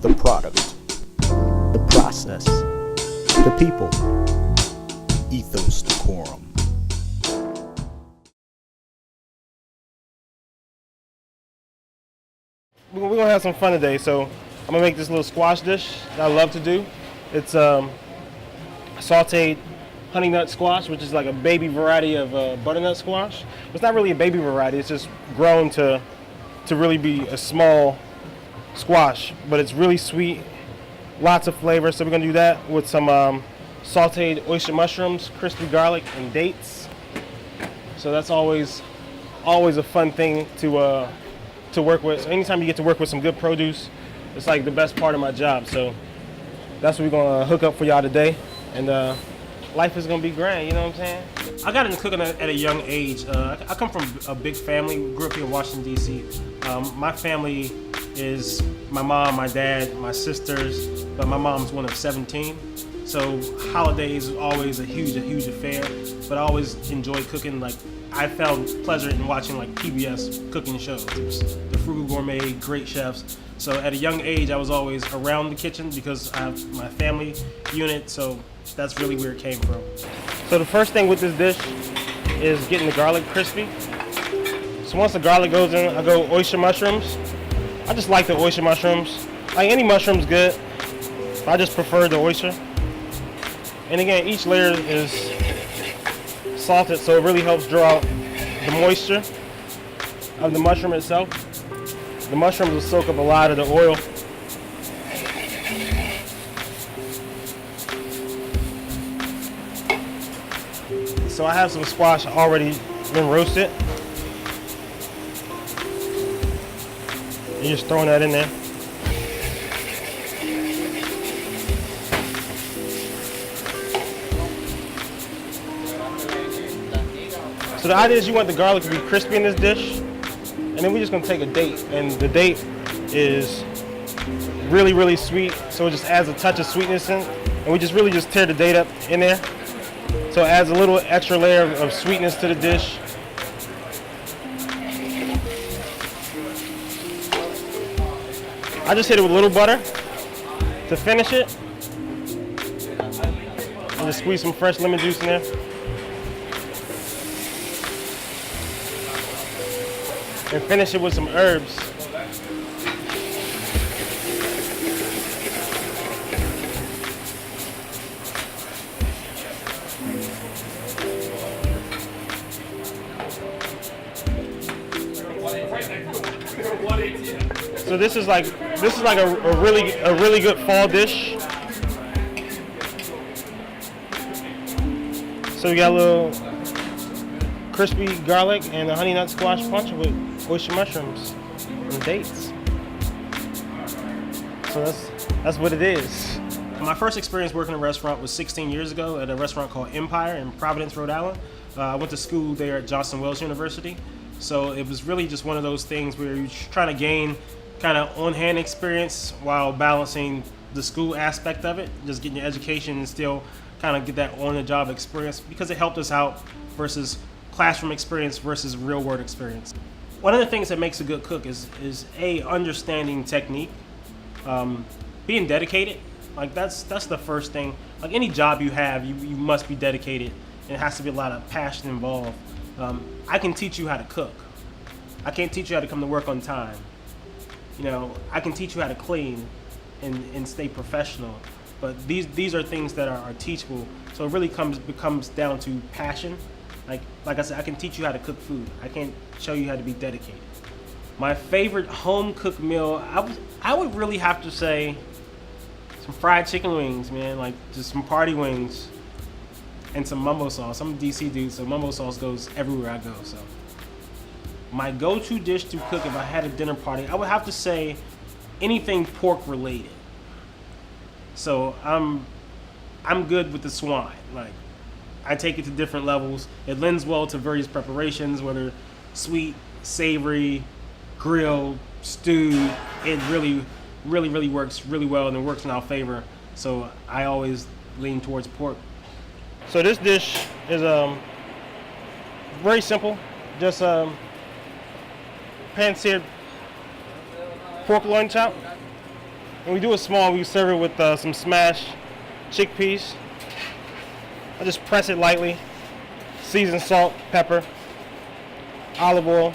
the product, the process, the people. Ethos Decorum. We're gonna have some fun today, so I'm gonna make this little squash dish that I love to do. It's sauteed honey nut squash, which is like a baby variety of butternut squash. It's not really a baby variety, it's just grown to really be a small squash, but it's really sweet, lots of flavor. So we're gonna do that with some sauteed oyster mushrooms, crispy garlic, and dates. So that's always a fun thing to work with. So anytime you get to work with some good produce, it's like the best part of my job. So that's what we're gonna hook up for y'all today, and life is gonna be grand. You know what I'm saying? I got into cooking at a young age. I come from a big family. We grew up here in Washington D.C. My family is my mom, my dad, my sisters, but my mom's one of 17. So holidays is always a huge affair. But I always enjoyed cooking. Like, I found pleasure in watching like PBS cooking shows. It was the Frugal Gourmet, great chefs. So at a young age, I was always around the kitchen because I have my family unit. So that's really where it came from. So the first thing with this dish is getting the garlic crispy. So once the garlic goes in, I go oyster mushrooms. I just like the oyster mushrooms. Like, any mushroom's good. I just prefer the oyster. And again, each layer is salted, so it really helps draw out the moisture of the mushroom itself. The mushrooms will soak up a lot of the oil. So I have some squash already been roasted. And you're just throwing that in there. So the idea is you want the garlic to be crispy in this dish, and then we're just gonna take a date, and the date is really sweet, so it just adds a touch of sweetness in, and we just really tear the date up in there, so it adds a little extra layer of sweetness to the dish. I just hit it with a little butter to finish it, and just squeeze some fresh lemon juice in there. And finish it with some herbs. So this is like a really good fall dish. So we got a little crispy garlic and a honey nut squash punch with oyster mushrooms and dates. So that's what it is. My first experience working in a restaurant was 16 years ago at a restaurant called Empire in Providence, Rhode Island. I went to school there at Johnson Wales University. So it was really just one of those things where you're trying to gain kind of on-hand experience while balancing the school aspect of it, just getting your education and still kind of get that on-the-job experience, because it helped us out versus classroom experience versus real-world experience. One of the things that makes a good cook is understanding technique, being dedicated. Like, that's the first thing. Like, any job you have, you must be dedicated, and it has to be a lot of passion involved. I can teach you how to cook. I can't teach you how to come to work on time. You know, I can teach you how to clean and stay professional. But these are things that are teachable. So it really becomes down to passion. Like I said, I can teach you how to cook food. I can't show you how to be dedicated. My favorite home cooked meal, I would really have to say some fried chicken wings, man. Like, just some party wings and some mumbo sauce. I'm a DC dude, so mumbo sauce goes everywhere I go. So my go-to dish to cook if I had a dinner party, I would have to say anything pork related. So I'm good with the swine. Like, I take it to different levels. It lends well to various preparations, whether sweet, savory, grilled, stewed. It really works really well, and it works in our favor. So I always lean towards pork. So this dish is very simple. Just pan-seared pork loin chop. When we do it small, we serve it with some smashed chickpeas. I just press it lightly. Seasoned salt, pepper, olive oil.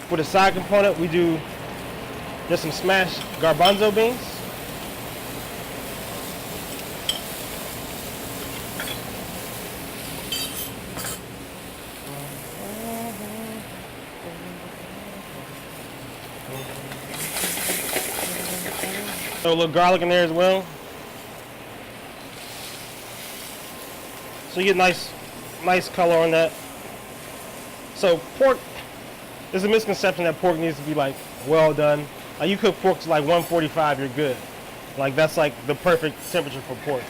For the side component, we do just some smashed garbanzo beans. Throw a little garlic in there as well. So you get nice color on that. So pork, there's a misconception that pork needs to be like well done. Like you cook pork to like 145, you're good. Like that's like the perfect temperature for pork.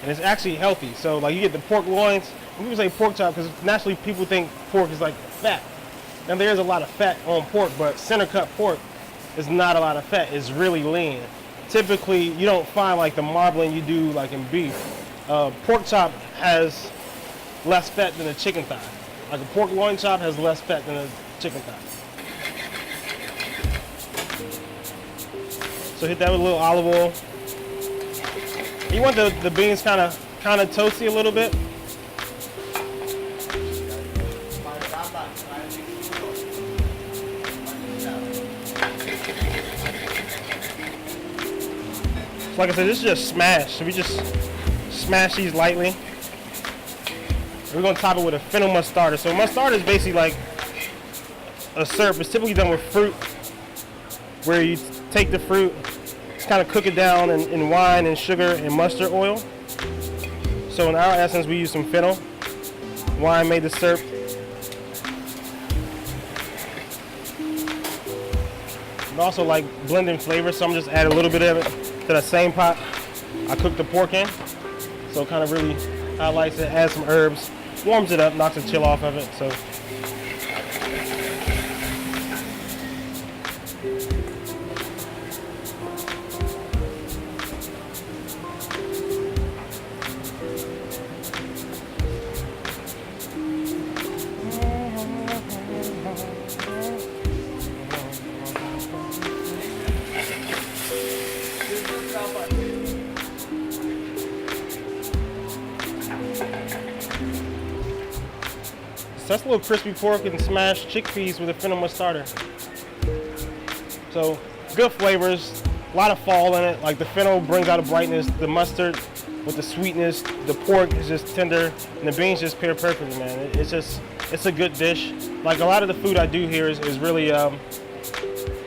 And it's actually healthy. So like you get the pork loins. When people say pork chop, because naturally people think pork is like fat. And there is a lot of fat on pork, but center cut pork is not a lot of fat. It's really lean. Typically, you don't find like the marbling you do like in beef. Pork chop has less fat than a chicken thigh. Like a pork loin chop has less fat than a chicken thigh. So hit that with a little olive oil. You want the beans kind of toasty a little bit. Like I said, this is just smash. So we just smash these lightly. We're gonna top it with a fennel mustard. So mustard is basically like a syrup. It's typically done with fruit, where you take the fruit, kind of cook it down in wine and sugar and mustard oil. So in our essence, we use some fennel. Wine made the syrup. But also like blending flavors, so I'm just add a little bit of it to that same pot I cooked the pork in. So it kind of really highlights it, adds some herbs, warms it up, knocks the chill off of it. So that's a little crispy pork and smashed chickpeas with a fennel mustard. So good flavors, a lot of fall in it. Like the fennel brings out a brightness, the mustard with the sweetness, the pork is just tender, and the beans just pair perfectly, man. It's a good dish. Like a lot of the food I do here is really,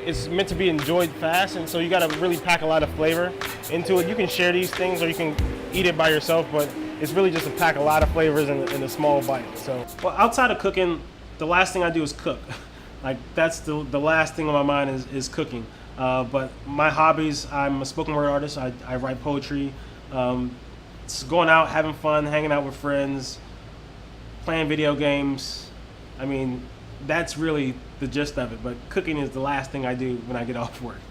it's meant to be enjoyed fast, and so you gotta really pack a lot of flavor into it. You can share these things or you can eat it by yourself, but it's really just to pack a lot of flavors in a small bite. So, well, outside of cooking, the last thing I do is cook. Like that's the last thing on my mind is cooking. But my hobbies, I'm a spoken word artist. I write poetry. It's going out, having fun, hanging out with friends, playing video games. I mean, that's really the gist of it. But cooking is the last thing I do when I get off work.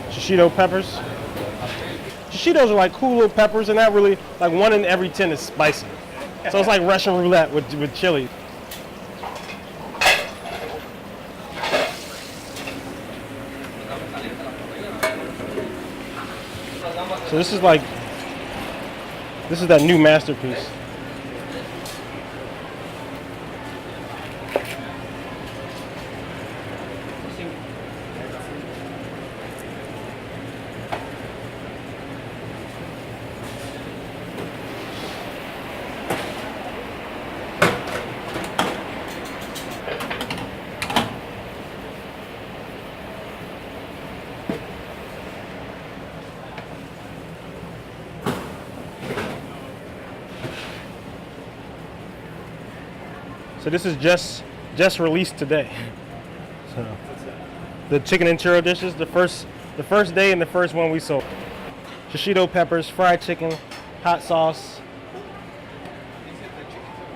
Shishito peppers. Shishitos are like cool little peppers, and not really, like 1 in every 10 is spicy. So it's like Russian roulette with chili. So this is that new masterpiece. So this is just released today. So the chicken and churro dishes, the first day and the first one we sold. Shishito peppers, fried chicken, hot sauce.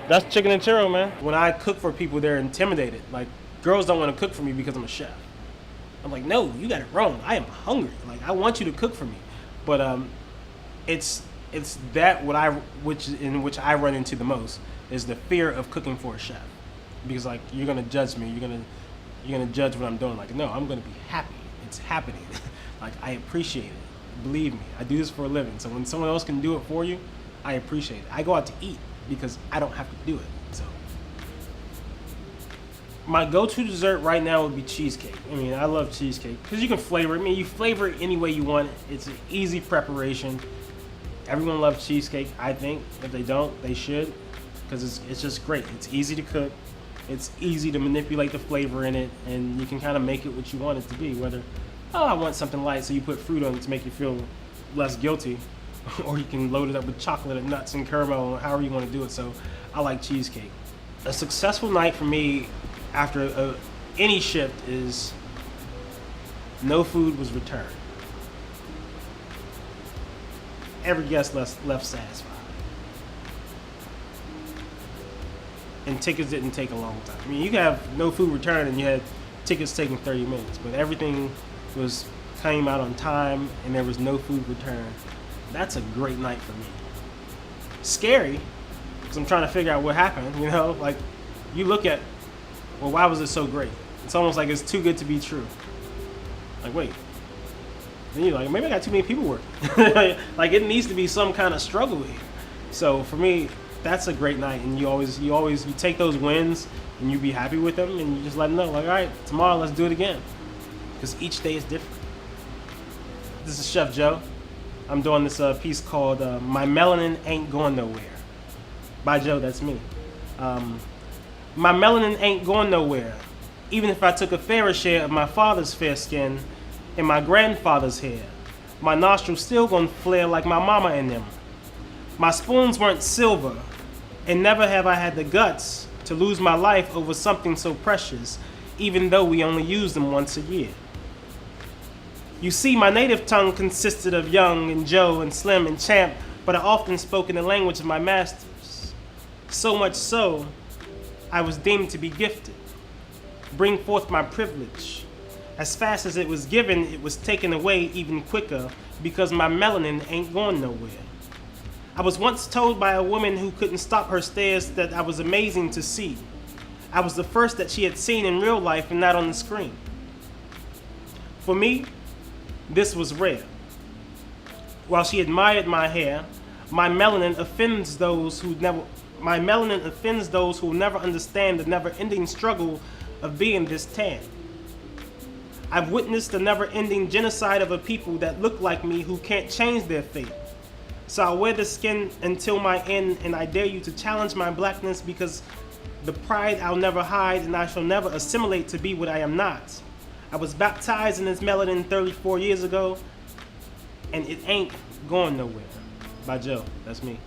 That's chicken and churro, man. When I cook for people, they're intimidated. Like girls don't want to cook for me because I'm a chef. I'm like, no, you got it wrong. I am hungry. Like I want you to cook for me, but it's it's that in which I run into the most is the fear of cooking for a chef, because like you're gonna judge me, you're gonna judge what I'm doing. Like, no, I'm gonna be happy. It's happening. Like, I appreciate it. Believe me, I do this for a living. So when someone else can do it for you, I appreciate it. I go out to eat because I don't have to do it. So my go-to dessert right now would be cheesecake. I mean, I love cheesecake because you can flavor it. I mean, you flavor it any way you want. It's an easy preparation. Everyone loves cheesecake, I think. If they don't, they should, because it's just great. It's easy to cook. It's easy to manipulate the flavor in it, and you can kind of make it what you want it to be. Whether, oh, I want something light, so you put fruit on it to make you feel less guilty, or you can load it up with chocolate and nuts and caramel, however you want to do it. So I like cheesecake. A successful night for me after any shift is no food was returned. Every guest left satisfied. And tickets didn't take a long time. I mean, you can have no food returned and you had tickets taking 30 minutes, but everything came out on time and there was no food returned. That's a great night for me. Scary, because I'm trying to figure out what happened, you know? Like, you look at, well, why was it so great? It's almost like it's too good to be true. Like, wait. Then you're like, maybe I got too many people working. Like, it needs to be some kind of struggle here. So for me, that's a great night, and you take those wins and you be happy with them, and you just let them know, like, all right, tomorrow let's do it again, because each day is different. This is Chef Joe. I'm doing this piece called "My Melanin Ain't Going Nowhere" by Joe. That's me. My melanin ain't going nowhere, even if I took a fairer share of my father's fair skin and my grandfather's hair. My nostrils still gonna flare like my mama and them. My spoons weren't silver, and never have I had the guts to lose my life over something so precious, even though we only use them once a year. You see, my native tongue consisted of Young and Joe and Slim and Champ, but I often spoke in the language of my masters. So much so, I was deemed to be gifted. Bring forth my privilege. As fast as it was given, it was taken away even quicker, because my melanin ain't going nowhere. I was once told by a woman who couldn't stop her stares that I was amazing to see. I was the first that she had seen in real life and not on the screen. For me, this was rare. While she admired my hair, my melanin offends those who will never understand the never-ending struggle of being this tan. I've witnessed the never-ending genocide of a people that look like me who can't change their fate. So I'll wear the skin until my end, and I dare you to challenge my blackness, because the pride I'll never hide, and I shall never assimilate to be what I am not. I was baptized in this melanin 34 years ago, and it ain't going nowhere. By Joe, that's me.